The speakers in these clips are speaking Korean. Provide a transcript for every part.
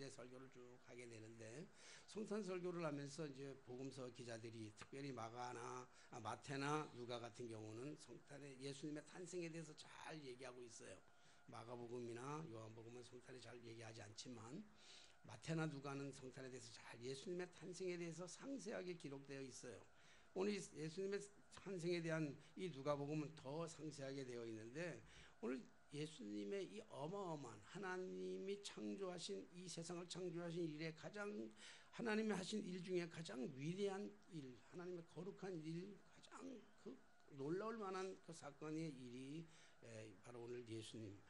이제 설교를 쭉 하게 되는데, 성탄 설교를 하면서 이제 복음서 기자들이 특별히 마태나 누가 같은 경우는 성탄의 예수님의 탄생에 대해서 잘 얘기하고 있어요. 마가복음이나 요한복음은 성탄에 잘 얘기하지 않지만 마태나 누가는 성탄에 대해서 잘 예수님의 탄생에 대해서 상세하게 기록되어 있어요. 오늘 예수님의 탄생에 대한 이 누가복음은 더 상세하게 되어 있는데, 오늘 예수님의 이 어마어마한 하나님이 창조하신 이 세상을 창조하신 일에 가장 하나님이 하신 일 중에 가장 위대한 일, 하나님의 거룩한 일, 가장 그 놀라울 만한 그 사건의 일이 바로 오늘 예수님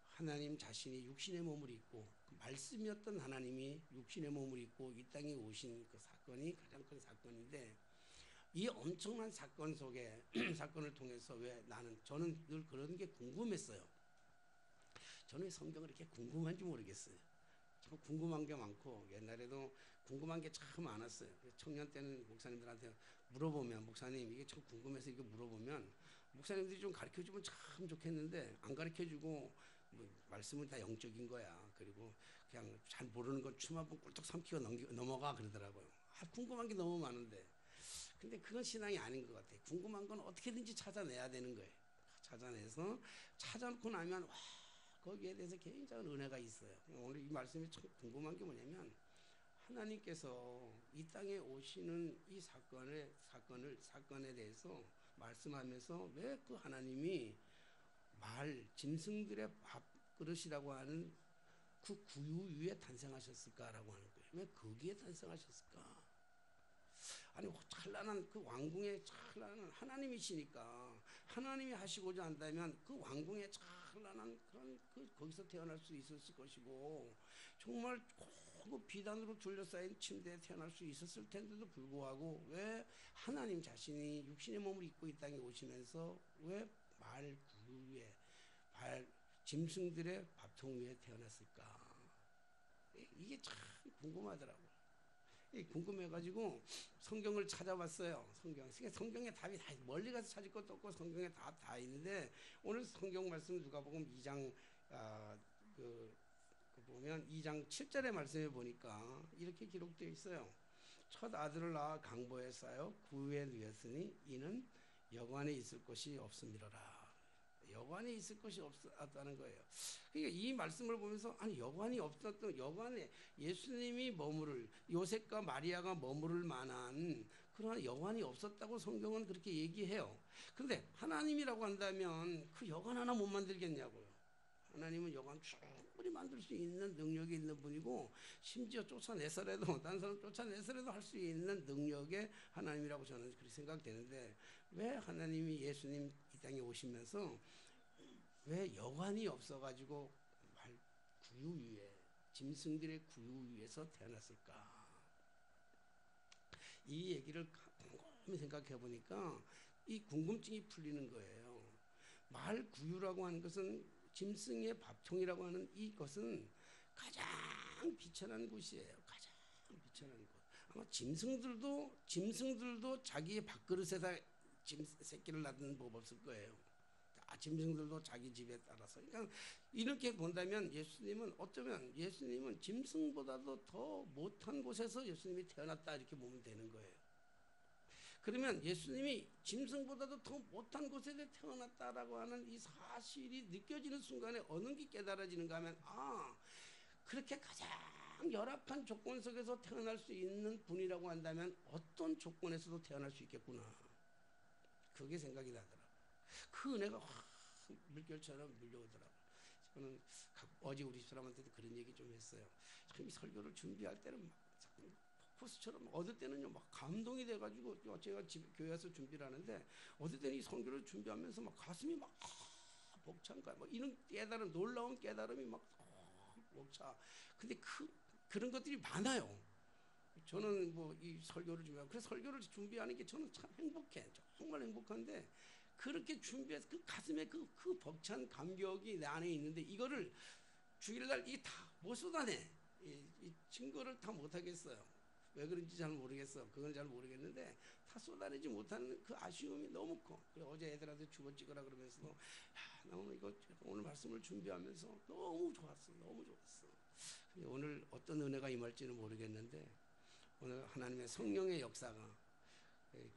하나님 자신이 육신의 몸을 입고 그 말씀이었던 하나님이 육신의 몸을 입고 이 땅에 오신 그 사건이 가장 큰 사건인데, 이 엄청난 사건 속에 사건을 통해서 저는 늘 그런 게 궁금했어요. 저는 성경을 이렇게 궁금한지 모르겠어요. 참 궁금한 게 많고 옛날에도 궁금한 게 참 많았어요. 청년 때는 목사님들한테 물어보면, 목사님 이게 참 궁금해서 이거 물어보면 목사님들이 좀 가르쳐주면 참 좋겠는데 안 가르쳐주고 말씀은 다 영적인 거야. 그리고 그냥 잘 모르는 건 춤 한 번 꿀떡 삼키고 넘어가 그러더라고요. 궁금한 게 너무 많은데, 근데 그건 신앙이 아닌 것 같아요. 궁금한 건 어떻게든지 찾아내야 되는 거예요. 찾아내서 찾아놓고 나면 와, 거기에 대해서 굉장한 은혜가 있어요. 오늘 이 말씀이 참 궁금한 게 뭐냐면, 하나님께서 이 땅에 오시는 이 사건에 대해서 말씀하면서 왜 그 하나님이 짐승들의 밥그릇이라고 하는 그 구유 위에 탄생하셨을까라고 하는 거예요. 왜 거기에 탄생하셨을까? 아니, 찬란한 그 왕궁의 찬란한 하나님이시니까 하나님이 하시고자 한다면 그 왕궁의 찬란한 그런 거기서 태어날 수 있었을 것이고, 정말 고급 비단으로 둘러싸인 침대에 태어날 수 있었을 텐데도 불구하고 왜 하나님 자신이 육신의 몸을 입고 이 땅에 오시면서 왜 구유 위에 짐승들의 밥통 위에 태어났을까? 이게 참 궁금하더라고요. 궁금해가지고 성경을 찾아봤어요. 성경에 답이 다 멀리 가서 찾을 것도 없고 성경에 답 다 있는데, 오늘 성경 말씀 누가복음 2장 보면 2장 7절의 말씀에 보니까 이렇게 기록되어 있어요. 첫 아들을 낳아 강보에 쌓여 구유에 누였으니 이는 여관에 있을 곳이 없음이로라. 여관에 있을 것이 없었다는 거예요. 그러니까 이 말씀을 보면서, 아니, 여관에 예수님이 요셉과 마리아가 머무를 만한 그러한 여관이 없었다고 성경은 그렇게 얘기해요. 그런데 하나님이라고 한다면 그 여관 하나 못 만들겠냐고요. 하나님은 여관 충분히 만들 수 있는 능력이 있는 분이고, 심지어 딴 사람 쫓아내서라도 할 수 있는 능력의 하나님이라고 저는 그렇게 생각되는데, 왜 하나님이 예수님 이 땅에 오시면서 왜 여관이 없어가지고 짐승들의 구유 위에서 태어났을까? 이 얘기를 곰곰이 생각해 보니까 이 궁금증이 풀리는 거예요. 구유라고 하는 것은, 짐승의 밥통이라고 하는 이것은 가장 비천한 곳이에요. 가장 비천한 곳. 아마 짐승들도 자기의 밥그릇에다 새끼를 낳는 법 없을 거예요. 짐승들도 자기 집에 따라서. 그러니까 이렇게 본다면 어쩌면 예수님은 짐승보다도 더 못한 곳에서 예수님이 태어났다, 이렇게 보면 되는 거예요. 그러면 예수님이 짐승보다도 더 못한 곳에 태어났다라고 하는 이 사실이 느껴지는 순간에 어느 게 깨달아지는가 하면, 그렇게 가장 열악한 조건 속에서 태어날 수 있는 분이라고 한다면 어떤 조건에서도 태어날 수 있겠구나. 그게 생각이 나더라고요. 그 은혜가 확 물결처럼 밀려오더라고요. 저는 어제 우리 사람한테도 그런 얘기 좀 했어요. 참 이 설교를 준비할 때는 포스처럼, 어떨 때는요 막 감동이 돼가지고, 제가 교회에서 준비를 하는데 어떨 때는 이 설교를 준비하면서 막 가슴이 막 벅찬 거야. 막 이런 놀라운 깨달음이 막 벅차. 근데 그런 것들이 많아요. 저는 이 설교를 준비하고, 그래서 설교를 준비하는 게 저는 참 행복해. 정말 행복한데, 그렇게 준비해서 그 가슴에 그 벅찬 감격이 내 안에 있는데, 이거를 주일날 다 못 쏟아내. 이 증거를 다 못하겠어요. 왜 그런지 잘 모르겠어. 그건 잘 모르겠는데 다 쏟아내지 못하는 그 아쉬움이 너무 커. 그래, 어제 애들한테 주보 찍으라 그러면서도, 야, 나 오늘 말씀을 준비하면서 너무 좋았어. 너무 좋았어. 오늘 어떤 은혜가 임할지는 모르겠는데 오늘 하나님의 성령의 역사가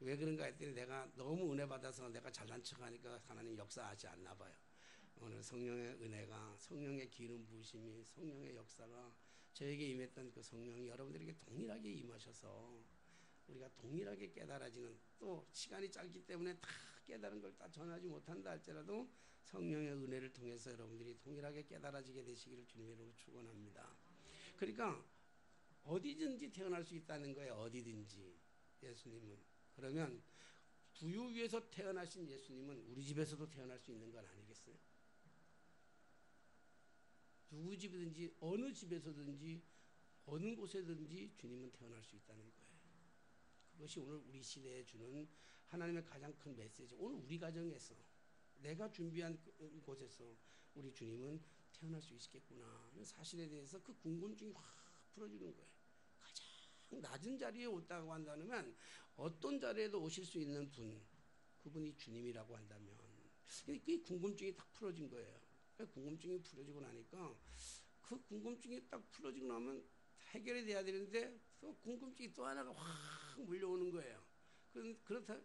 왜 그런가 했더니 내가 너무 은혜 받아서 내가 잘난 척하니까 하나님 역사하지 않나 봐요. 오늘 성령의 은혜가, 성령의 기름 부으심이, 성령의 역사가 저에게 임했던 그 성령이 여러분들에게 동일하게 임하셔서 우리가 동일하게 깨달아지는, 또 시간이 짧기 때문에 다 깨달은 걸 다 전하지 못한다 할지라도 성령의 은혜를 통해서 여러분들이 동일하게 깨달아지게 되시기를 주님의 이름으로 축원합니다. 그러니까 어디든지 태어날 수 있다는 거예요. 어디든지. 예수님은. 그러면 부유 위에서 태어나신 예수님은 우리 집에서도 태어날 수 있는 건 아니겠어요? 누구 집이든지 어느 집에서든지 어느 곳에든지 주님은 태어날 수 있다는 거예요. 그것이 오늘 우리 시대에 주는 하나님의 가장 큰 메시지. 오늘 우리 가정에서 내가 준비한 곳에서 우리 주님은 태어날 수 있겠구나 하는 사실에 대해서 그 궁금증이 확 풀어지는 거예요. 가장 낮은 자리에 왔다고 한다면 어떤 자리에도 오실 수 있는 분, 그분이 주님이라고 한다면 그 궁금증이 딱 풀어진 거예요. 궁금증이 풀어지고 나니까 그 궁금증이 딱 풀어지고 나면 해결이 돼야 되는데 또 궁금증이 또 하나가 확 물려오는 거예요.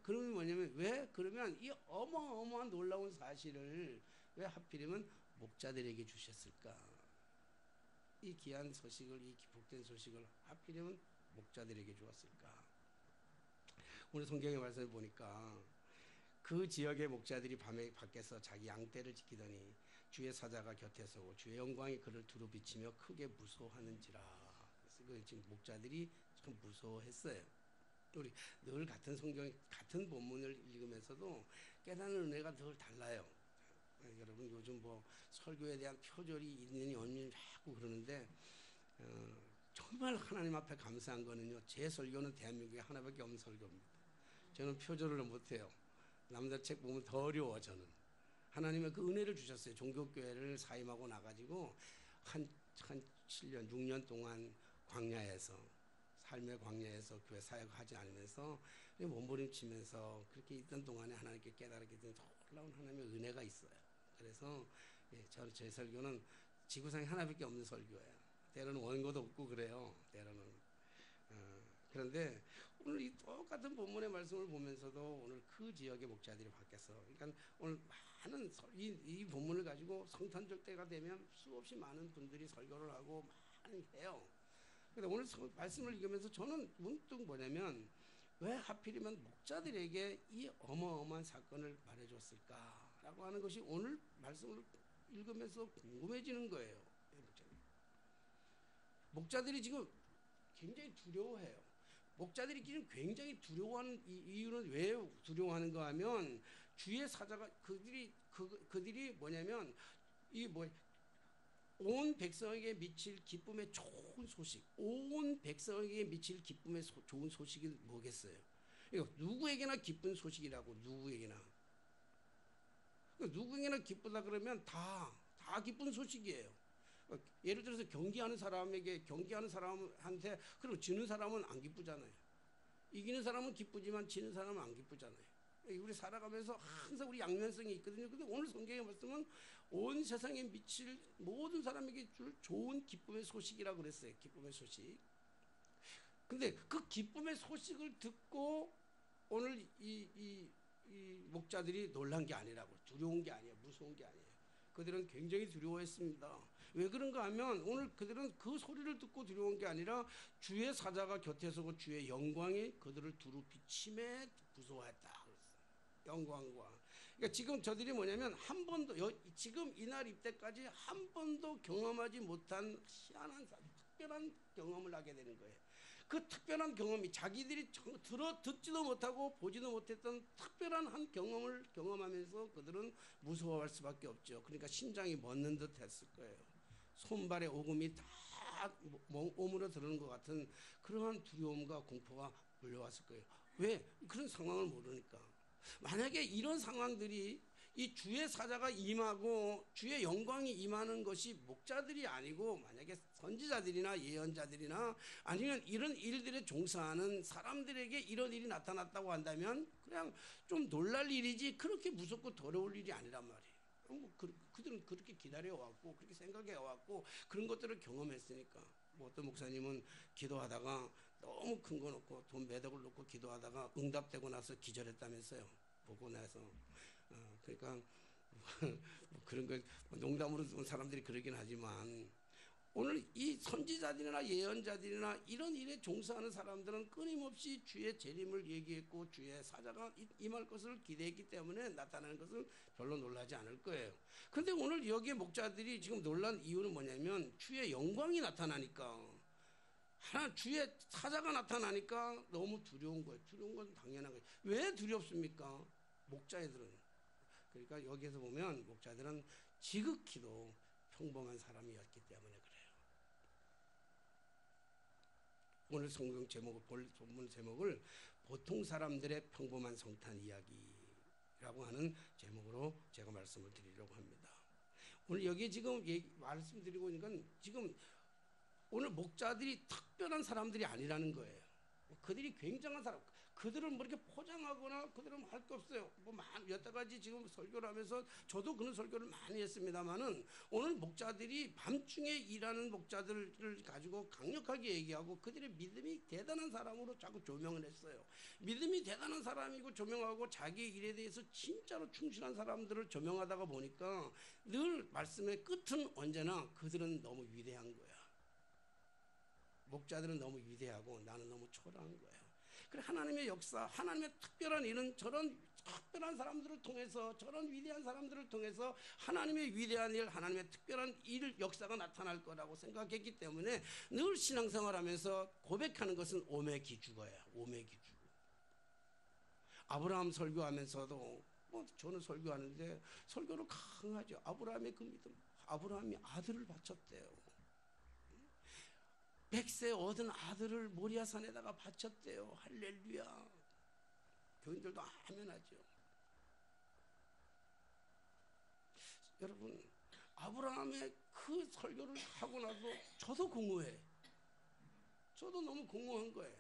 그러면 뭐냐면 왜 그러면 이 어마어마한 놀라운 사실을 왜 하필이면 목자들에게 주셨을까? 이 귀한 소식을, 이 복된 소식을 하필이면 목자들에게 주었을까? 오늘 성경의 말씀을 보니까 그 지역의 목자들이 밤에 밖에서 자기 양떼를 지키더니 주의 사자가 곁에 서고 주의 영광이 그를 두루 비치며 크게 무서워하는지라. 그래서 지금 목자들이 참 무서워했어요. 우리 늘 같은 성경, 같은 본문을 읽으면서도 깨닫는 은혜가 늘 달라요. 여러분 요즘 뭐 설교에 대한 표절이 있느니 없느니 자꾸 그러는데 정말 하나님 앞에 감사한 거는요, 제 설교는 대한민국에 하나밖에 없는 설교입니다. 저는 표절을 못해요. 남들 책 보면 더 어려워. 저는 하나님의 그 은혜를 주셨어요. 종교교회를 사임하고 나가지고 한 7년 6년 동안 광야에서, 삶의 광야에서 교회 사역하지 않으면서 몸부림치면서 그렇게 있던 동안에 하나님께 깨달았기 때문에 놀라운 하나님의 은혜가 있어요. 그래서 제 설교는 지구상에 하나밖에 없는 설교예요. 때로는 원고도 없고 그래요. 때로는. 그런데 오늘 이 똑같은 본문의 말씀을 보면서도 오늘 그 지역의 목자들이 밖에서, 그러니까 오늘 많은 이 본문을 가지고 성탄절 때가 되면 수없이 많은 분들이 설교를 하고 많이 해요. 근데 오늘 말씀을 읽으면서 저는 문득 뭐냐면 왜 하필이면 목자들에게 이 어마어마한 사건을 말해줬을까라고 하는 것이 오늘 말씀을 읽으면서 궁금해지는 거예요. 목자들이 지금 굉장히 두려워해요. 목자들이 지금 굉장히 두려워하는 이유는 왜 두려워하는가 하면 주의 사자가 그들이 뭐냐면 온 백성에게 미칠 기쁨의 좋은 소식, 온 백성에게 미칠 기쁨의 좋은 소식이 뭐겠어요? 이거 누구에게나 기쁜 소식이라고. 누구에게나 기쁘다 그러면 다 기쁜 소식이에요. 예를 들어서 경기하는 사람한테 그럼 지는 사람은 안 기쁘잖아요. 이기는 사람은 기쁘지만 지는 사람은 안 기쁘잖아요. 우리 살아가면서 항상 우리 양면성이 있거든요. 근데 오늘 성경의 말씀은 온 세상에 미칠 모든 사람에게 줄 좋은 기쁨의 소식이라고 그랬어요. 기쁨의 소식. 근데 그 기쁨의 소식을 듣고 오늘 이 목자들이 놀란 게 아니라고, 두려운 게 아니에요. 무서운 게 아니에요. 그들은 굉장히 두려워했습니다. 왜 그런가 하면 오늘 그들은 그 소리를 듣고 두려운 게 아니라 주의 사자가 곁에 서고 주의 영광이 그들을 두루 비침에 무서워했다. 영광과. 그러니까 지금 저들이 뭐냐면 한 번도 지금 이날 이때까지 한 번도 경험하지 못한 희한한 특별한 경험을 하게 되는 거예요. 그 특별한 경험이 자기들이 듣지도 못하고 보지도 못했던 특별한 한 경험을 경험하면서 그들은 무서워할 수밖에 없죠. 그러니까 심장이 멎는 듯 했을 거예요. 손발에 오금이 다 오므려 들어오는 것 같은 그러한 두려움과 공포가 몰려왔을 거예요. 왜? 그런 상황을 모르니까. 만약에 이런 상황들이 이 주의 사자가 임하고 주의 영광이 임하는 것이 목자들이 아니고 만약에 선지자들이나 예언자들이나 아니면 이런 일들에 종사하는 사람들에게 이런 일이 나타났다고 한다면 그냥 좀 놀랄 일이지 그렇게 무섭고 더러울 일이 아니란 말이에요. 그들은 그렇게 기다려왔고 그렇게 생각해왔고 그런 것들을 경험했으니까. 뭐 어떤 목사님은 기도하다가 너무 큰 거 놓고 돈 몇 억을 놓고 기도하다가 응답되고 나서 기절했다면서요. 보고 나서. 그러니까 뭐 그런 거 농담으로 사람들이 그러긴 하지만 오늘 이 선지자들이나 예언자들이나 이런 일에 종사하는 사람들은 끊임없이 주의 재림을 얘기했고 주의 사자가 임할 것을 기대했기 때문에 나타나는 것을 별로 놀라지 않을 거예요. 그런데 오늘 여기에 목자들이 지금 놀란 이유는 뭐냐면 주의 영광이 나타나니까, 하나 주의 사자가 나타나니까 너무 두려운 거예요. 두려운 건 당연한 거예요. 왜 두렵습니까? 목자들은. 그러니까 여기에서 보면 목자들은 지극히도 평범한 사람이었기 때문에 그래요. 오늘 성경 제목을 본문 제목을 보통 사람들의 평범한 성탄 이야기라고 하는 제목으로 제가 말씀을 드리려고 합니다. 오늘 여기 지금 말씀드리고 있는 건 지금 오늘 목자들이 특별한 사람들이 아니라는 거예요. 그들이 굉장한 사람, 그들은 뭐 이렇게 포장하거나 그들은 할 게 없어요. 뭐 여태까지 지금 설교를 하면서 저도 그런 설교를 많이 했습니다만은 오늘 목자들이 밤중에 일하는 목자들을 가지고 강력하게 얘기하고 그들의 믿음이 대단한 사람으로 자꾸 조명을 했어요. 믿음이 대단한 사람이고 조명하고 자기 일에 대해서 진짜로 충실한 사람들을 조명하다가 보니까 늘 말씀의 끝은 언제나 그들은 너무 위대한 거야. 목자들은 너무 위대하고 나는 너무 초라한 거예요. 그래 하나님의 역사, 하나님의 특별한 일은 저런 특별한 사람들을 통해서, 저런 위대한 사람들을 통해서 하나님의 위대한 일, 하나님의 특별한 일, 역사가 나타날 거라고 생각했기 때문에 늘 신앙생활하면서 고백하는 것은 오매기주거예요. 오매기주. 아브라함 설교하면서도 뭐 저는 설교하는데 설교를 강하죠. 아브라함의 그 믿음, 아브라함이 아들을 바쳤대요. 100세 얻은 아들을 모리아산에다가 바쳤대요. 할렐루야. 교인들도 아멘 하죠. 여러분, 아브라함의 그 설교를 하고 나서 저도 공허해. 저도 너무 공허한 거예요.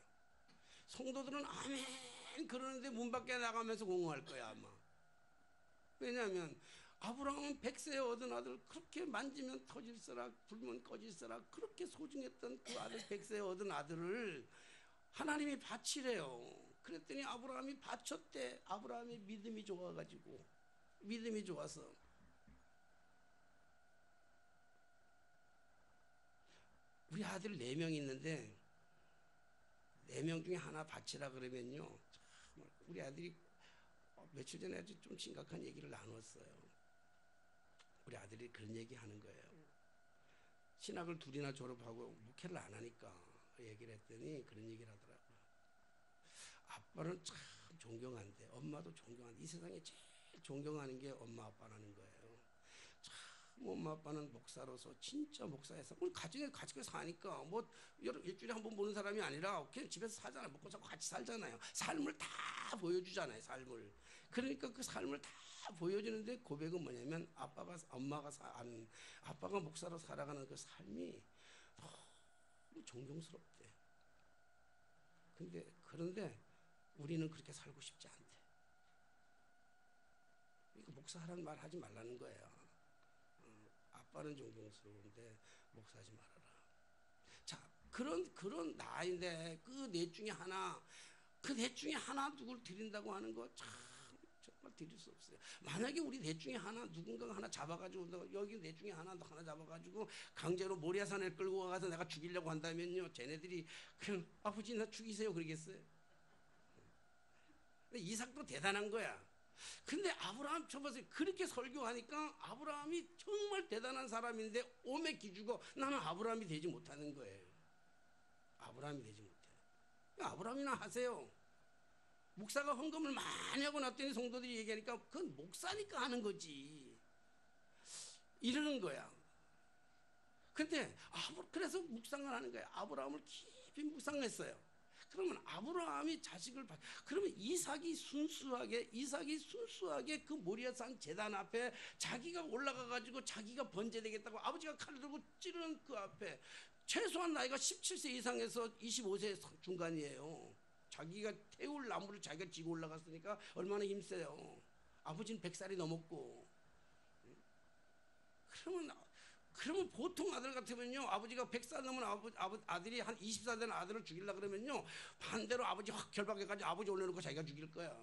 성도들은 아멘 그러는데 문 밖에 나가면서 공허할 거야 아마. 왜냐하면 아브라함은 100세에 얻은 아들, 그렇게 만지면 터질서라 불면 꺼질서라 그렇게 소중했던 그 아들, 100세에 얻은 아들을 하나님이 바치래요. 그랬더니 아브라함이 바쳤대. 아브라함의 믿음이 좋아가지고, 믿음이 좋아서. 우리 아들 4명 있는데 4명 중에 하나 바치라 그러면요, 우리 아들이 며칠 전에 아주 좀 심각한 얘기를 나눴어요. 우리 아들이 그런 얘기 하는 거예요. 신학을 2이나 졸업하고 목회를 안 하니까 얘기를 했더니 그런 얘기를 하더라고요. 아빠는 참 존경한대. 엄마도 존경한대. 이 세상에 제일 존경하는 게 엄마 아빠라는 거예요. 참 엄마 아빠는 목사로서 진짜 목사에서 우리 가정에 같이 사니까 뭐 일주일에 한 번 보는 사람이 아니라 그냥 집에서 살잖아요. 먹고 자고 같이 살잖아요. 삶을 다 보여주잖아요. 삶을. 그러니까 그 삶을 다 보여주는데 고백은 뭐냐면 아빠가 목사로 살아가는 그 삶이 너무 존경스럽대. 그런데 우리는 그렇게 살고 싶지 않대. 그러니까 목사하라는 말 하지 말라는 거예요. 아빠는 존경스러운데 목사하지 말아라. 자, 그런 나인데 그 넷 중에 하나 누굴 드린다고 하는 거 참 정말 드릴 수 없어요. 만약에 우리 넷 중에 하나 누군가가 하나 잡아가지고 여기 넷 중에 하나 잡아가지고 강제로 모리아산에 끌고 가서 내가 죽이려고 한다면요, 쟤네들이 그냥 아버지 나 죽이세요 그러겠어요? 근데 이삭도 대단한 거야. 근데 아브라함 쳐보세요. 그렇게 설교하니까 아브라함이 정말 대단한 사람인데 오매 기주고 나는 아브라함이 되지 못하는 거예요. 아브라함이 되지 못해. 아브라함이나 하세요. 목사가 헌금을 많이 하고 났더니 성도들이 얘기하니까 그건 목사니까 하는 거지 이러는 거야. 근데 그래서 묵상을 하는 거야. 아브라함을 깊이 묵상했어요. 그러면 아브라함이 자식을 그러면 이삭이 순수하게 그 모리아산 제단 앞에 자기가 올라가 가지고 자기가 번제되겠다고 아버지가 칼을 들고 찌르는 그 앞에 최소한 나이가 17세 이상에서 25세 중간이에요. 자기가 태울 나무를 자기가 지고 올라갔으니까 얼마나 힘세요. 아버지는 100살이 넘었고. 그러면 보통 아들 같으면요, 아버지가 100살 넘은 아들이 한 20살 된 아들을 죽이려고 그러면요, 반대로 아버지 확 결박해가지고 아버지 올려놓고 자기가 죽일 거야.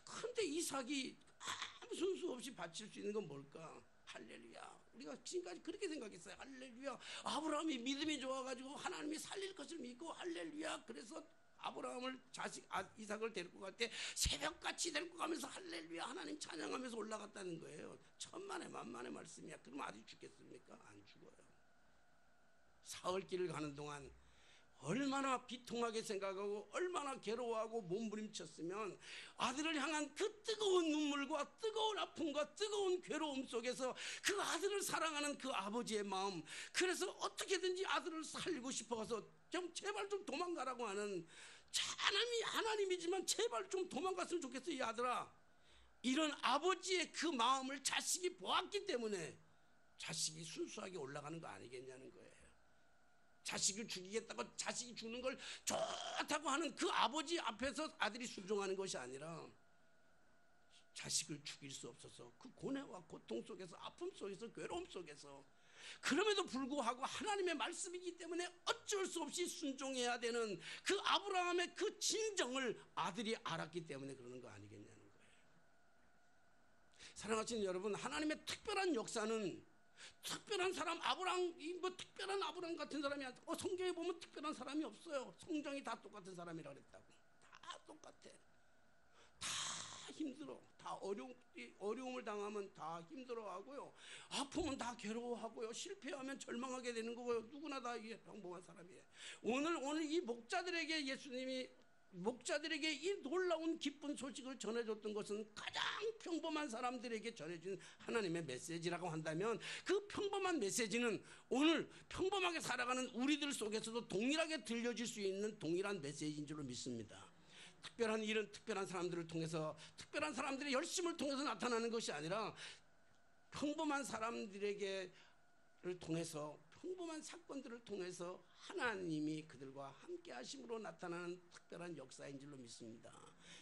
그런데 이삭이 아무 순수 없이 바칠 수 있는 건 뭘까? 할렐루야. 우리가 지금까지 그렇게 생각했어요. 할렐루야. 아브라함이 믿음이 좋아가지고 하나님이 살릴 것을 믿고 할렐루야. 그래서 아브라함을 이삭을 데리고 갈 때 새벽같이 데리고 가면서 할렐루야 하나님 찬양하면서 올라갔다는 거예요. 천만의 만만의 말씀이야. 그럼 아들이 죽겠습니까? 안 죽어요. 사흘길을 가는 동안 얼마나 비통하게 생각하고 얼마나 괴로워하고 몸부림쳤으면 아들을 향한 그 뜨거운 눈물과 뜨거운 아픔과 뜨거운 괴로움 속에서 그 아들을 사랑하는 그 아버지의 마음, 그래서 어떻게든지 아들을 살리고 싶어서 좀 제발 좀 도망가라고 하는, 하나님이지만 제발 좀 도망갔으면 좋겠어 이 아들아, 이런 아버지의 그 마음을 자식이 보았기 때문에 자식이 순수하게 올라가는 거 아니겠냐는 거예요. 자식을 죽이겠다고 자식이 죽는 걸 좋다고 하는 그 아버지 앞에서 아들이 순종하는 것이 아니라 자식을 죽일 수 없어서 그 고뇌와 고통 속에서 아픔 속에서 괴로움 속에서 그럼에도 불구하고 하나님의 말씀이기 때문에 어쩔 수 없이 순종해야 되는 그 아브라함의 그 진정을 아들이 알았기 때문에 그러는 거 아니겠냐는 거예요. 사랑하시는 여러분, 하나님의 특별한 역사는 특별한 사람, 특별한 아브라함 같은 사람이 성경에 보면 특별한 사람이 없어요. 성경이 다 똑같은 사람이라 그랬다고. 다 똑같아. 다 힘들어. 다 어려움을 당하면 다 힘들어하고요. 아프면 다 괴로워하고요. 실패하면 절망하게 되는 거고요. 누구나 다 이게 평범한 사람이에요. 오늘 이 목자들에게 예수님이 목자들에게 이 놀라운 기쁜 소식을 전해줬던 것은 가장 평범한 사람들에게 전해준 하나님의 메시지라고 한다면, 그 평범한 메시지는 오늘 평범하게 살아가는 우리들 속에서도 동일하게 들려질 수 있는 동일한 메시지인 줄로 믿습니다. 특별한 일은 특별한 사람들을 통해서, 특별한 사람들의 열심을 통해서 나타나는 것이 아니라 평범한 사람들에게를 통해서, 평범한 사건들을 통해서 하나님이 그들과 함께 하심으로 나타나는 특별한 역사인 줄로 믿습니다.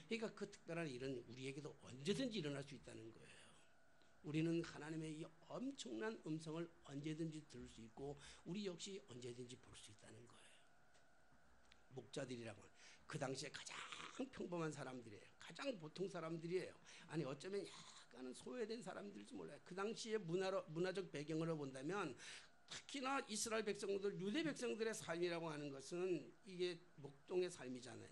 그러니까 그 특별한 일은 우리에게도 언제든지 일어날 수 있다는 거예요. 우리는 하나님의 이 엄청난 음성을 언제든지 들을 수 있고 우리 역시 언제든지 볼 수 있다는 거예요. 목자들이라고 하는 그 당시에 가장 평범한 사람들이에요. 가장 보통 사람들이에요. 아니 어쩌면 약간은 소외된 사람들일지 몰라요. 그 당시의 문화적 배경으로 본다면 특히나 이스라엘 백성들, 유대 백성들의 삶이라고 하는 것은 이게 목동의 삶이잖아요.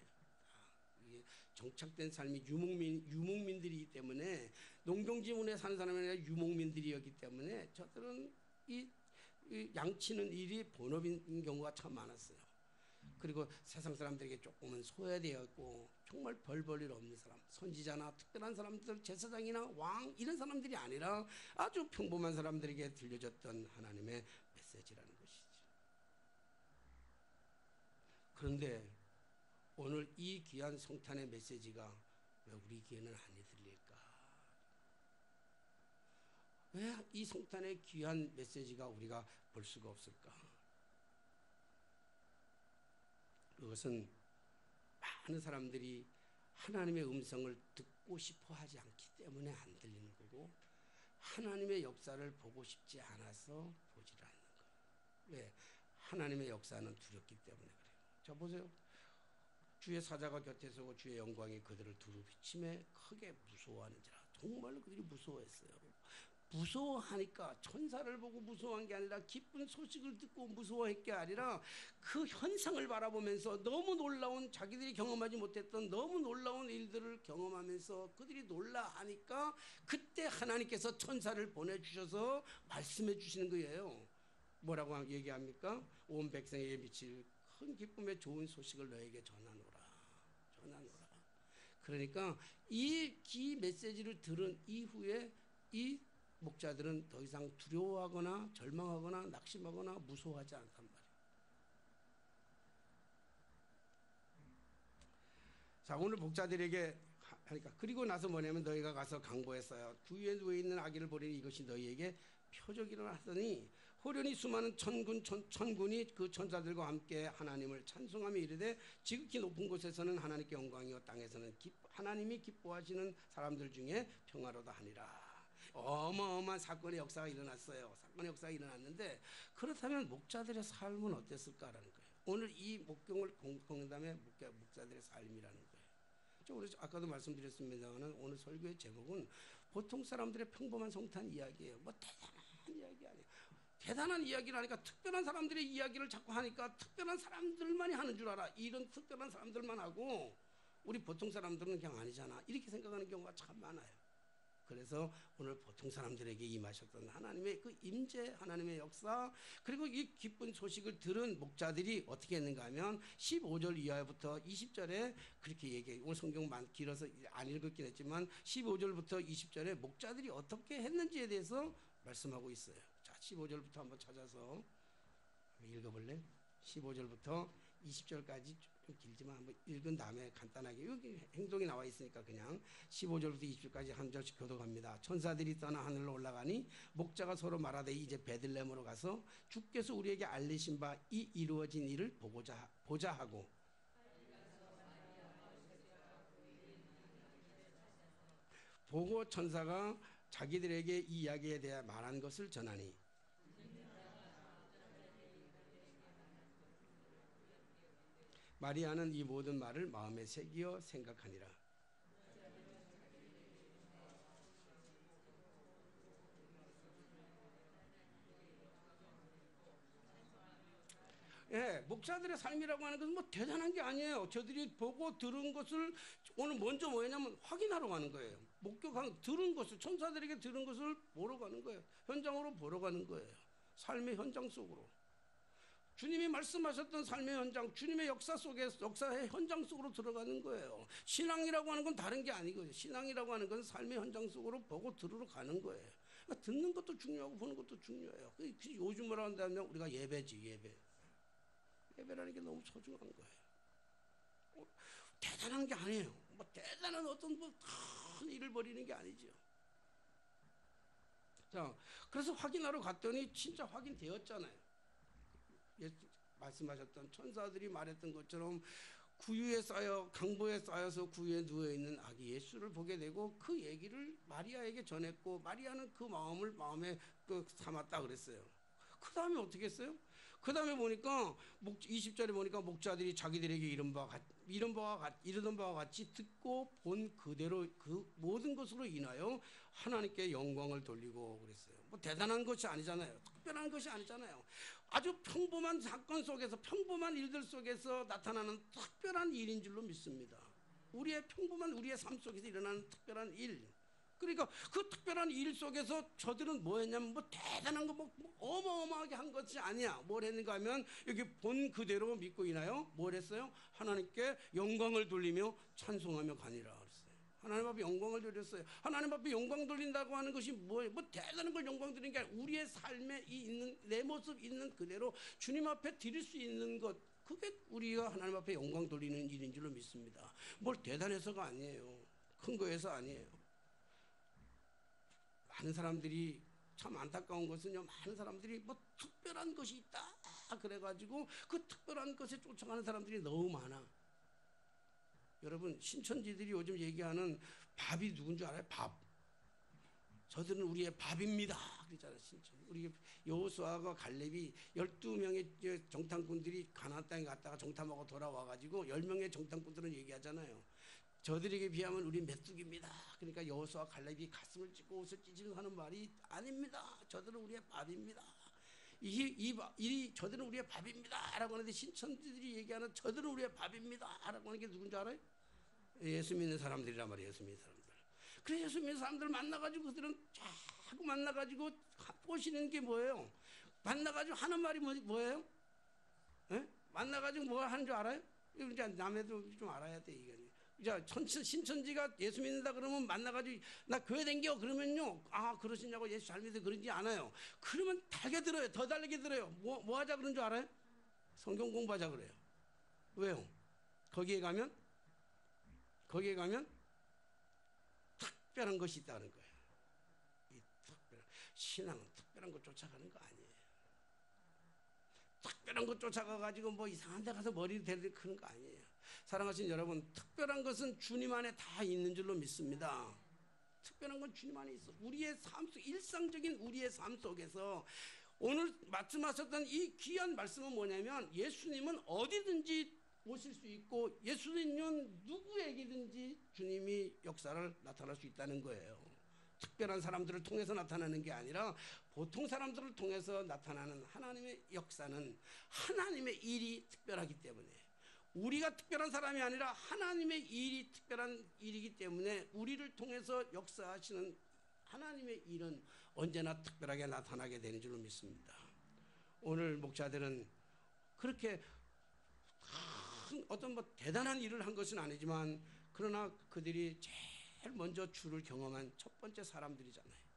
이게 정착된 삶이 유목민들이기 때문에, 농경지문에 사는 사람이 아니라 유목민들이었기 때문에 저들은 이 양치는 일이 본업인 경우가 참 많았어요. 그리고 세상 사람들에게 조금은 소외되었고 정말 별 볼 일 없는 사람, 선지자나 특별한 사람들, 제사장이나 왕 이런 사람들이 아니라 아주 평범한 사람들에게 들려졌던 하나님의 메시지라는 것이죠. 그런데 오늘 이 귀한 성탄의 메시지가 왜 우리 귀에는 안 들릴까? 왜 이 성탄의 귀한 메시지가 우리가 볼 수가 없을까? 그것은 많은 사람들이 하나님의 음성을 듣고 싶어 하지 않기 때문에 안 들리는 거고, 하나님의 역사를 보고 싶지 않아서 보지를 않는 거예요. 왜? 하나님의 역사는 두렵기 때문에 그래요. 자 보세요. 주의 사자가 곁에 서고 주의 영광이 그들을 두루 비침에 크게 무서워하는지라. 정말로 그들이 무서워했어요. 무서워하니까, 천사를 보고 무서워한 게 아니라 기쁜 소식을 듣고 무서워할 게 아니라 그 현상을 바라보면서 너무 놀라운, 자기들이 경험하지 못했던 너무 놀라운 일들을 경험하면서 그들이 놀라하니까 그때 하나님께서 천사를 보내주셔서 말씀해 주시는 거예요. 뭐라고 얘기합니까? 온 백성에게 미칠 큰 기쁨의 좋은 소식을 너에게 전하노라. 그러니까 이 메시지를 들은 이후에 이 목자들은 더 이상 두려워하거나 절망하거나 낙심하거나 무서워하지 않단 말이에요. 자, 오늘 목자들에게 하니까, 그리고 나서 뭐냐면 너희가 가서 강보했어요. 주위에 누워있는 아기를 보리니 이것이 너희에게 표적이라 하더니, 호련히 수많은 천군이 그 천사들과 함께 하나님을 찬송하며 이르되, 지극히 높은 곳에서는 하나님께 영광이요 땅에서는 하나님이 기뻐하시는 사람들 중에 평화로다 하니라. 어마어마한 사건의 역사가 일어났어요. 사건의 역사가 일어났는데 그렇다면 목자들의 삶은 어땠을까라는 거예요. 오늘 이 목경을 공감의 목자들의 삶이라는 거예요. 우리 아까도 말씀드렸습니다만 오늘 설교의 제목은 보통 사람들의 평범한 성탄 이야기예요. 뭐 대단한 이야기 아니에요. 대단한 이야기를 하니까 특별한 사람들의 이야기를 자꾸 하니까 특별한 사람들만이 하는 줄 알아. 이런 특별한 사람들만 하고 우리 보통 사람들은 그냥 아니잖아. 이렇게 생각하는 경우가 참 많아요. 그래서 오늘 보통 사람들에게 임하셨던 하나님의 그 임재, 하나님의 역사, 그리고 이 기쁜 소식을 들은 목자들이 어떻게 했는가 하면 15절 이하부터 20절에 그렇게 얘기해요. 오늘 성경 길어서 안 읽었긴 했지만 15절부터 20절에 목자들이 어떻게 했는지에 대해서 말씀하고 있어요. 자, 15절부터 한번 찾아서 읽어볼래? 15절부터 20절까지 좀 길지만 한번 읽은 다음에 간단하게 여기 행동이 나와 있으니까 그냥 15절부터 20절까지 한 절씩 교독합니다. 천사들이 떠나 하늘로 올라가니 목자가 서로 말하되 이제 베들레헴으로 가서 주께서 우리에게 알리신 바 이 이루어진 일을 보자 하고 보고 천사가 자기들에게 이 이야기에 대해 말한 것을 전하니 마리아는 이 모든 말을 마음에 새기어 생각하니라. 예, 목사들의 삶이라고 하는 것은 뭐 대단한 게 아니에요. 저들이 보고 들은 것을 오늘 먼저 뭐냐면 확인하러 가는 거예요. 목격한 들은 것을 천사들에게 들은 것을 보러 가는 거예요. 현장으로 보러 가는 거예요. 삶의 현장 속으로. 주님이 말씀하셨던 삶의 현장, 주님의 역사의 현장 속으로 들어가는 거예요. 신앙이라고 하는 건 다른 게 아니거든요. 신앙이라고 하는 건 삶의 현장 속으로 보고 들으러 가는 거예요. 그러니까 듣는 것도 중요하고 보는 것도 중요해요. 요즘 뭐라 한다면 우리가 예배지, 예배. 예배라는 게 너무 소중한 거예요. 대단한 게 아니에요. 뭐 대단한 어떤 큰 일을 벌이는 게 아니죠. 자, 그래서 확인하러 갔더니 진짜 확인되었잖아요. 말씀하셨던 천사들이 말했던 것처럼 구유에 쌓여 강보에 쌓여서 구유에 누워있는 아기 예수를 보게 되고 그 얘기를 마리아에게 전했고 마리아는 그 마음을 마음에 삼았다 그랬어요. 그 다음에 어떻게 했어요? 그 다음에 보니까 20절에 보니까 목자들이 자기들에게 이르던 바와 같이 듣고 본 그대로 그 모든 것으로 인하여 하나님께 영광을 돌리고 그랬어요. 뭐 대단한 것이 아니잖아요. 특별한 것이 아니잖아요. 아주 평범한 사건 속에서 평범한 일들 속에서 나타나는 특별한 일인 줄로 믿습니다. 우리의 삶 속에서 일어나는 특별한 일. 그러니까 그 특별한 일 속에서 저들은 뭐 했냐면 뭐 대단한 거 뭐 어마어마하게 한 것이 아니야. 뭘 했는가 하면 여기 본 그대로 믿고 인하여 뭘 했어요? 하나님께 영광을 돌리며 찬송하며 가니라 그랬어요. 하나님 앞에 영광을 돌렸어요. 하나님 앞에 영광 돌린다고 하는 것이 뭐예요? 뭐 대단한 걸 영광 드리는 게 아니라 우리의 삶에 있는 내 모습 있는 그대로 주님 앞에 드릴 수 있는 것, 그게 우리가 하나님 앞에 영광 돌리는 일인 줄로 믿습니다. 뭘 대단해서가 아니에요. 큰 거에서 아니에요. 많은 사람들이 참 안타까운 것은요, 많은 사람들이 뭐 특별한 것이 있다 그래가지고 그 특별한 것에 쫓아가는 사람들이 너무 많아. 여러분, 신천지들이 요즘 얘기하는 밥이 누군 줄 알아요? 밥. 저들은 우리의 밥입니다 그러잖아요. 신천. 우리 여호수아와 갈렙이 12명의 정탐꾼들이 가나안 땅에 갔다가 정탐하고 돌아와가지고 10명의 정탐꾼들은 얘기하잖아요. 저들에게 비하면 우리 메뚜기입니다. 그러니까 여호수아와 갈렙이 가슴을 찢고 옷을 찢으면서 하는 말이 아닙니다. 저들은 우리의 밥입니다. 저들은 우리의 밥입니다 라고 하는데 신천지들이 얘기하는 저들은 우리의 밥입니다 라고 하는 게 누군지 알아요? 예수 믿는 사람들이란 말이에요. 예수 믿는 사람들. 그래서 예수 믿는 사람들 만나가지고 그들은 자꾸 만나가지고 보시는 게 뭐예요? 만나가지고 하는 말이 뭐예요? 에? 만나가지고 뭐 하는 줄 알아요? 이제 남해도 좀 알아야 돼. 이게. 자, 신천지가 예수 믿는다 그러면 만나가지고 나 교회 댕겨 그러면요, 아 그러시냐고 예수 잘 믿어 그런지 않아요. 그러면 달게 들어요. 더 달게 들어요. 뭐 하자 그런 줄 알아요? 성경 공부하자 그래요. 왜요? 거기에 가면 특별한 것이 있다는 거예요. 이 신앙은 특별한 것 쫓아가는 거 아니에요. 특별한 것 쫓아가가지고 뭐 이상한 데 가서 머리를 대고 그런 거 아니에요. 사랑하시는 여러분, 특별한 것은 주님 안에 다 있는 줄로 믿습니다. 특별한 건 주님 안에 있어. 우리의 삶 속, 일상적인 우리의 삶 속에서 오늘 말씀하셨던 이 귀한 말씀은 뭐냐면, 예수님은 어디든지 오실 수 있고 예수님은 누구에게든지 주님이 역사를 나타날 수 있다는 거예요. 특별한 사람들을 통해서 나타나는 게 아니라 보통 사람들을 통해서 나타나는 하나님의 역사는 하나님의 일이 특별하기 때문에, 우리가 특별한 사람이 아니라 하나님의 일이 특별한 일이기 때문에 우리를 통해서 역사하시는 하나님의 일은 언제나 특별하게 나타나게 되는 줄로 믿습니다. 오늘 목자들은 그렇게 큰 어떤 대단한 일을 한 것은 아니지만, 그러나 그들이 제일 먼저 주를 경험한 첫 번째 사람들이잖아요.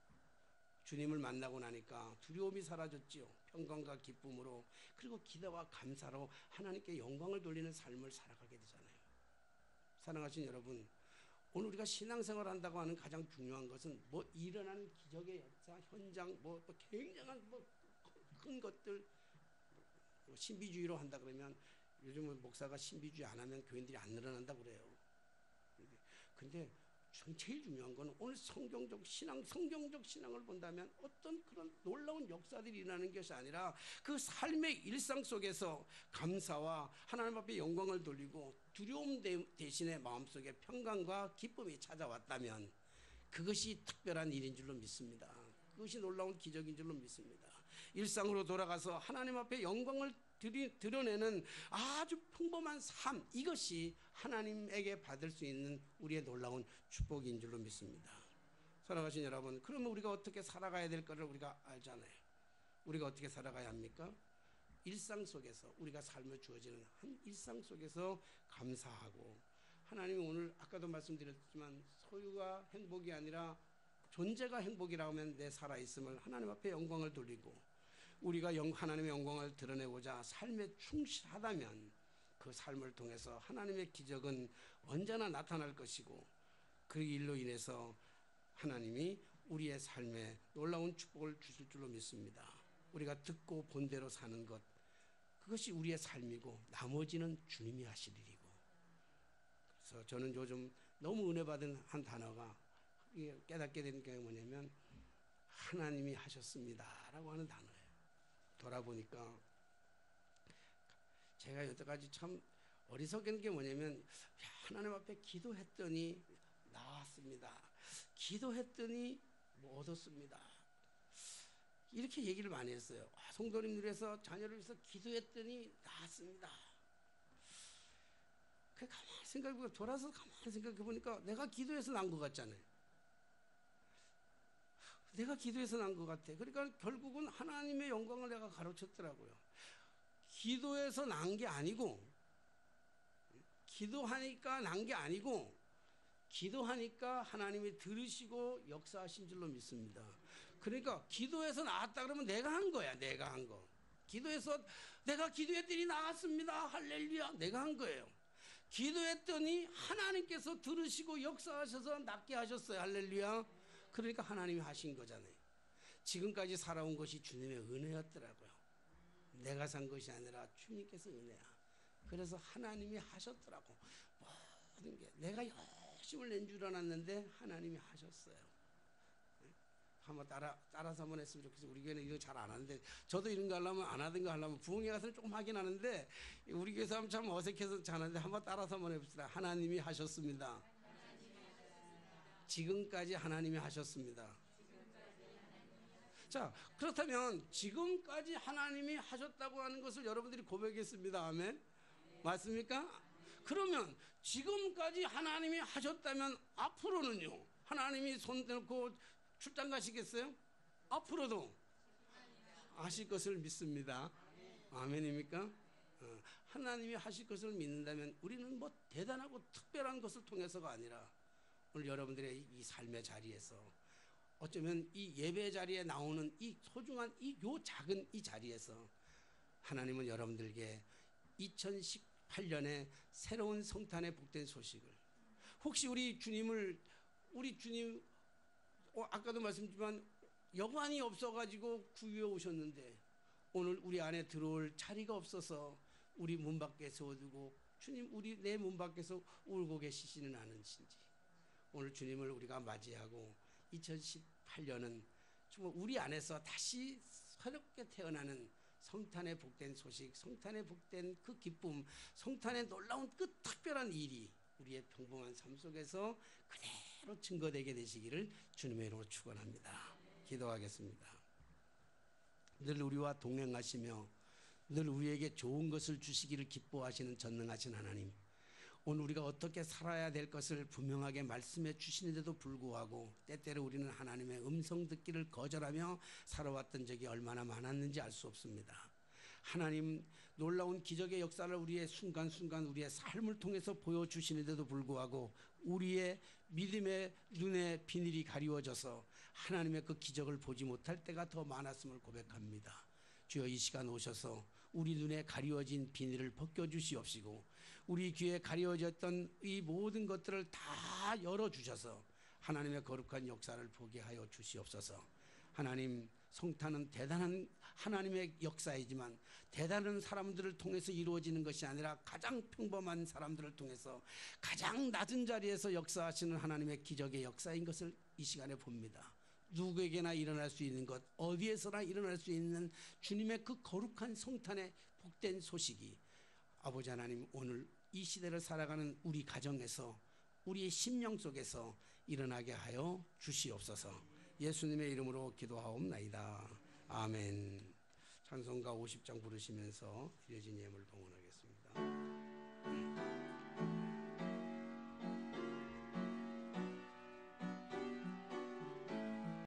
주님을 만나고 나니까 두려움이 사라졌지요. 평강과 기쁨으로, 그리고 기대와 감사로 하나님께 영광을 돌리는 삶을 살아가게 되잖아요. 사랑하신 여러분, 오늘 우리가 신앙생활을 한다고 하는 가장 중요한 것은 뭐 일어나는 기적의 역사, 현장, 뭐 굉장한 큰 것들, 신비주의로 한다 그러면, 요즘은 목사가 신비주의 안 하면 교인들이 안 늘어난다고 그래요. 근데 제일 중요한 건 오늘 성경적 신앙을 본다면 어떤 그런 놀라운 역사들이 일어나는 것이 아니라 그 삶의 일상 속에서 감사와 하나님 앞에 영광을 돌리고 두려움 대신에 마음속에 평강과 기쁨이 찾아왔다면 그것이 특별한 일인 줄로 믿습니다. 그것이 놀라운 기적인 줄로 믿습니다. 일상으로 돌아가서 하나님 앞에 영광을 드러내는 아주 평범한 삶, 이것이 하나님에게 받을 수 있는 우리의 놀라운 축복인 줄로 믿습니다. 사랑하신 여러분, 그러면 우리가 어떻게 살아가야 될까를 우리가 알잖아요. 우리가 어떻게 살아가야 합니까? 일상 속에서, 우리가 삶을 주어지는 한 일상 속에서 감사하고, 하나님이 오늘 아까도 말씀드렸지만 소유가 행복이 아니라 존재가 행복이라고 하면 내 살아있음을 하나님 앞에 영광을 돌리고, 우리가 하나님의 영광을 드러내고자 삶에 충실하다면 그 삶을 통해서 하나님의 기적은 언제나 나타날 것이고, 그 일로 인해서 하나님이 우리의 삶에 놀라운 축복을 주실 줄로 믿습니다. 우리가 듣고 본 대로 사는 것, 그것이 우리의 삶이고 나머지는 주님이 하실 일이고. 그래서 저는 요즘 너무 은혜 받은 한 단어가 깨닫게 되는 게 뭐냐면 하나님이 하셨습니다라고 하는 단어예요. 돌아보니까 제가 여태까지 참 어리석은 게 뭐냐면, 하나님 앞에 기도했더니 나왔습니다, 기도했더니 뭐 얻었습니다, 이렇게 얘기를 많이 했어요. 성도님들 위해서, 자녀를 위해서 기도했더니 나왔습니다. 그 가만히 생각해보니까, 돌아서 가만히 생각해보니까 내가 기도해서 난 것 같잖아요. 내가 기도해서 난 것 같아. 그러니까 결국은 하나님의 영광을 내가 가로챘더라고요. 기도해서 난 게 아니고, 기도하니까 난 게 아니고, 기도하니까 하나님이 들으시고 역사하신 줄로 믿습니다. 그러니까 기도해서 나왔다 그러면 내가 한 거야. 내가 한 거. 기도해서 내가 기도했더니 나왔습니다, 할렐루야, 내가 한 거예요. 기도했더니 하나님께서 들으시고 역사하셔서 낫게 하셨어요, 할렐루야. 그러니까 하나님이 하신 거잖아요. 지금까지 살아온 것이 주님의 은혜였더라고요. 내가 산 것이 아니라 주님께서 은혜야. 그래서 하나님이 하셨더라고. 모든 게 내가 열심을 낸 줄 알았는데 하나님이 하셨어요. 한번 따라서 한번 했으면 좋겠어요. 우리 교회는 이거 잘 안 하는데, 저도 이런 거 하려면 안 하던 거 하려면 부흥회 가서는 조금 하긴 하는데, 우리 교회에서 하면 참 어색해서 잘하는데 한번 따라서 한번 해봅시다. 하나님이 하셨습니다. 지금까지 하나님이 하셨습니다. 자, 그렇다면 지금까지 하나님이 하셨다고 하는 것을 여러분들이 고백했습니다. 아멘. 맞습니까? 그러면 지금까지 하나님이 하셨다면 앞으로는요, 하나님이 손 대놓고 출장 가시겠어요? 앞으로도 하실 것을 믿습니다. 아멘입니까? 하나님이 하실 것을 믿는다면 우리는 뭐 대단하고 특별한 것을 통해서가 아니라, 오늘 여러분들의 이 삶의 자리에서, 어쩌면 이 예배 자리에 나오는 이 소중한 요 작은 이 자리에서 하나님은 여러분들에게 2018년에 새로운 성탄의 복된 소식을, 혹시 우리 주님 아까도 말씀드렸지만 여관이 없어가지고 구유에 오셨는데 오늘 우리 안에 들어올 자리가 없어서 우리 문 밖에 세워두고 주님 내 문 밖에서 울고 계시지는 않으신지, 오늘 주님을 우리가 맞이하고 2018년은 정말 우리 안에서 다시 새롭게 태어나는 성탄의 복된 소식, 성탄의 복된 그 기쁨, 성탄의 놀라운 그 특별한 일이 우리의 평범한 삶 속에서 그대로 증거되게 되시기를 주님의 이름으로 축원합니다. 기도하겠습니다. 늘 우리와 동행하시며 늘 우리에게 좋은 것을 주시기를 기뻐하시는 전능하신 하나님, 오늘 우리가 어떻게 살아야 될 것을 분명하게 말씀해 주시는데도 불구하고 때때로 우리는 하나님의 음성 듣기를 거절하며 살아왔던 적이 얼마나 많았는지 알 수 없습니다. 하나님, 놀라운 기적의 역사를 우리의 순간순간 우리의 삶을 통해서 보여주시는데도 불구하고 우리의 믿음의 눈에 비늘이 가리워져서 하나님의 그 기적을 보지 못할 때가 더 많았음을 고백합니다. 주여, 이 시간 오셔서 우리 눈에 가리워진 비늘을 벗겨주시옵시고 우리 귀에 가리워졌던 이 모든 것들을 다 열어주셔서 하나님의 거룩한 역사를 보게 하여 주시옵소서. 하나님, 성탄은 대단한 하나님의 역사이지만 대단한 사람들을 통해서 이루어지는 것이 아니라 가장 평범한 사람들을 통해서 가장 낮은 자리에서 역사하시는 하나님의 기적의 역사인 것을 이 시간에 봅니다. 누구에게나 일어날 수 있는 것, 어디에서나 일어날 수 있는 주님의 그 거룩한 성탄의 복된 소식이 아버지 하나님, 오늘 이 시대를 살아가는 우리 가정에서 우리의 심령 속에서 일어나게 하여 주시옵소서. 예수님의 이름으로 기도하옵나이다. 아멘. 찬송가 50장 부르시면서 이어진 예물을 봉헌하겠습니다.